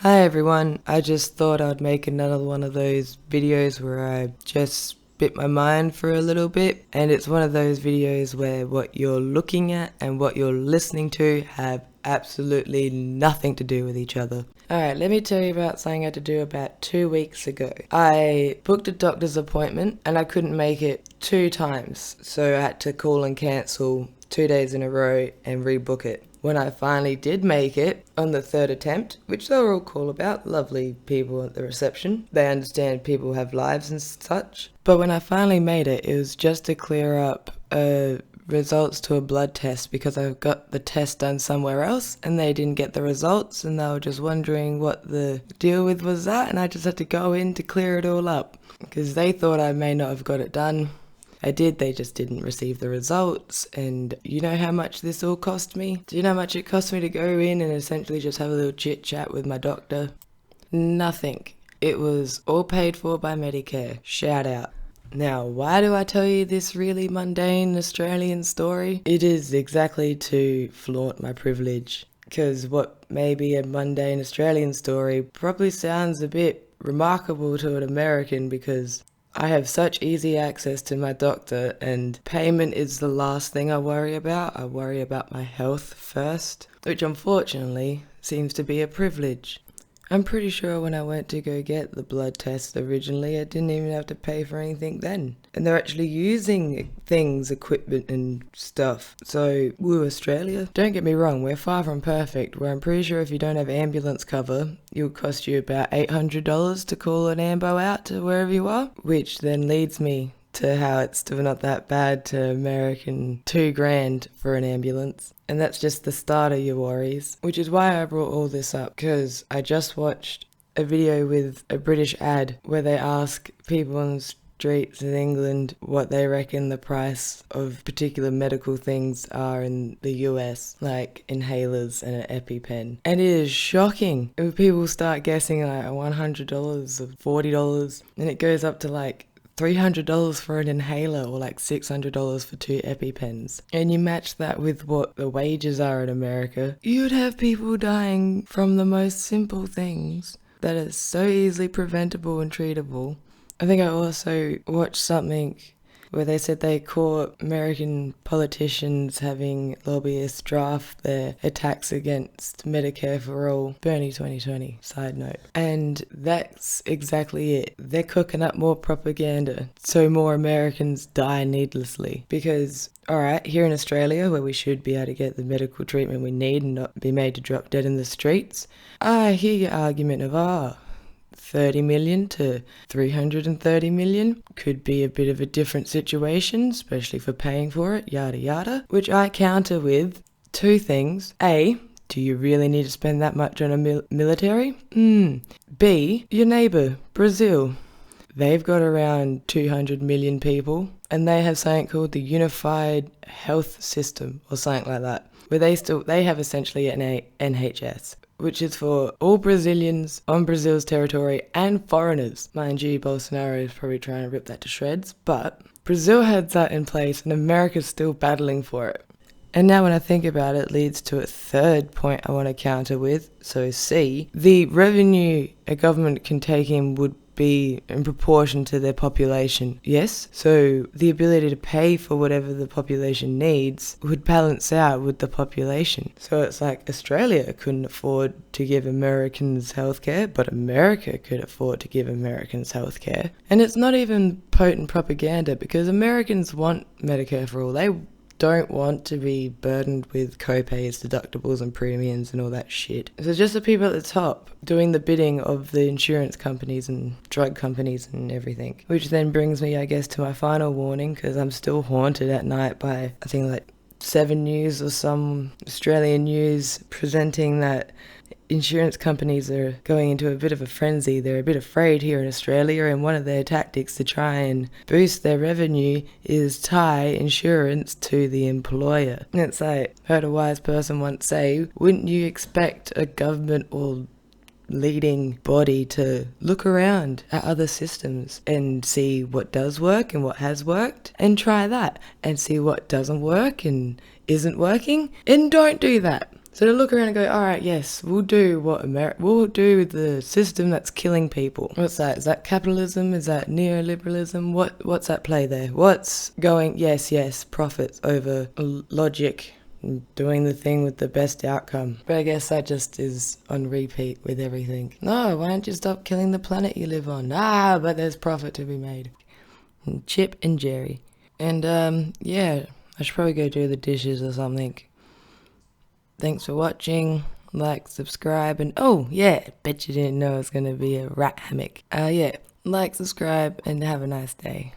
Hi everyone, I just thought I'd make another one of those videos where I just spit my mind for a little bit, and it's one of those videos where what you're looking at and what you're listening to have absolutely nothing to do with each other. Alright, let me tell you about something I had to do about 2 weeks ago. I booked a doctor's appointment and I couldn't make it 2 times, so I had to call and cancel 2 days in a row and rebook it. When I finally did make it on the 3rd attempt, which they were all cool about, lovely people at the reception, they understand people have lives and such, but when I finally made it, it was just to clear up results to a blood test because I got the test done somewhere else and they didn't get the results and they were just wondering what the deal with was that, and I just had to go in to clear it all up because they thought I may not have got it done. I did, they just didn't receive the results, and you know how much this all cost me? Do you know how much it cost me to go in and essentially just have a little chit chat with my doctor? Nothing. It was all paid for by Medicare. Shout out. Now, why do I tell you this really mundane Australian story? It is exactly to flaunt my privilege, because what may be a mundane Australian story probably sounds a bit remarkable to an American because I have such easy access to my doctor, and payment is the last thing I worry about. I worry about my health first, which unfortunately seems to be a privilege. I'm pretty sure when I went to go get the blood test originally, I didn't even have to pay for anything then. And they're actually using things, equipment and stuff. So, woo Australia. Don't get me wrong, we're far from perfect, where I'm pretty sure if you don't have ambulance cover, it'll cost you about $800 to call an ambo out to wherever you are. Which then leads me to how it's still not that bad to American $2,000 for an ambulance. And that's just the start of your worries, which is why I brought all this up, because I just watched a video with a British ad where they ask people on the streets in England what they reckon the price of particular medical things are in the US, like inhalers and an EpiPen. And it is shocking if people start guessing like $100 or $40, and it goes up to like $300 for an inhaler or like $600 for 2 EpiPens, and you match that with what the wages are in America, you'd have people dying from the most simple things that are so easily preventable and treatable. I think I also watched something where they said they caught American politicians having lobbyists draft their attacks against Medicare for all. Bernie 2020, side note. And that's exactly it. They're cooking up more propaganda so more Americans die needlessly. Because, alright, here in Australia, where we should be able to get the medical treatment we need and not be made to drop dead in the streets, I hear your argument of, 30 million to 330 million could be a bit of a different situation, especially for paying for it, yada yada, which I counter with 2 things. A, do you really need to spend that much on a military? B, your neighbour, Brazil. They've got around 200 million people, and they have something called the Unified Health System, or something like that, where they have essentially an NHS, which is for all Brazilians on Brazil's territory and foreigners. Mind you, Bolsonaro is probably trying to rip that to shreds, but Brazil had that in place and America's still battling for it. And now when I think about it, it leads to a 3rd point I want to counter with. So C, the revenue a government can take in would be in proportion to their population. Yes, so the ability to pay for whatever the population needs would balance out with the population. So it's like Australia couldn't afford to give Americans healthcare, but America could afford to give Americans healthcare. And it's not even potent propaganda because Americans want Medicare for all. They don't want to be burdened with co-pays, deductibles and premiums and all that shit. So just the people at the top doing the bidding of the insurance companies and drug companies and everything. Which then brings me, I guess, to my final warning, because I'm still haunted at night by, I think, like 7 News or some Australian news presenting that insurance companies are going into a bit of a frenzy. They're a bit afraid here in Australia, and one of their tactics to try and boost their revenue is tie insurance to the employer. And it's like, I heard a wise person once say, wouldn't you expect a government or leading body to look around at other systems and see what does work and what has worked, and try that, and see what doesn't work and isn't working, and don't do that. So to look around and go, all right, yes, we'll do what we'll do with the system that's killing people. What's that? Is that capitalism? Is that neoliberalism? What's at play there? What's going? Yes, profits over logic, doing the thing with the best outcome. But I guess that just is on repeat with everything. No, why don't you stop killing the planet you live on? But there's profit to be made. Chip and Jerry. And yeah, I should probably go do the dishes or something. Thanks for watching. Like, subscribe, and oh yeah, bet you didn't know it's gonna be a rat hammock. Yeah, like, subscribe, and have a nice day.